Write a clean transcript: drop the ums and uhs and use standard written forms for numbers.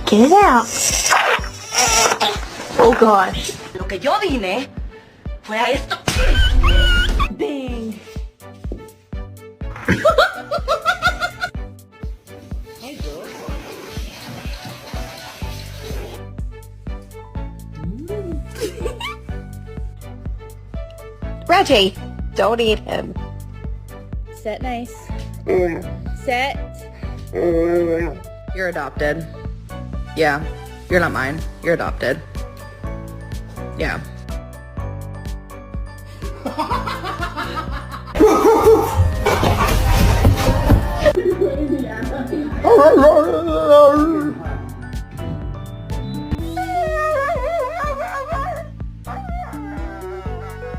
Get it out. Oh gosh. Lo que yo vine fue a esto. Dang. Reggie, don't eat him. Sit nice. Sit. You're adopted. Yeah, you're not mine. You're adopted. Yeah.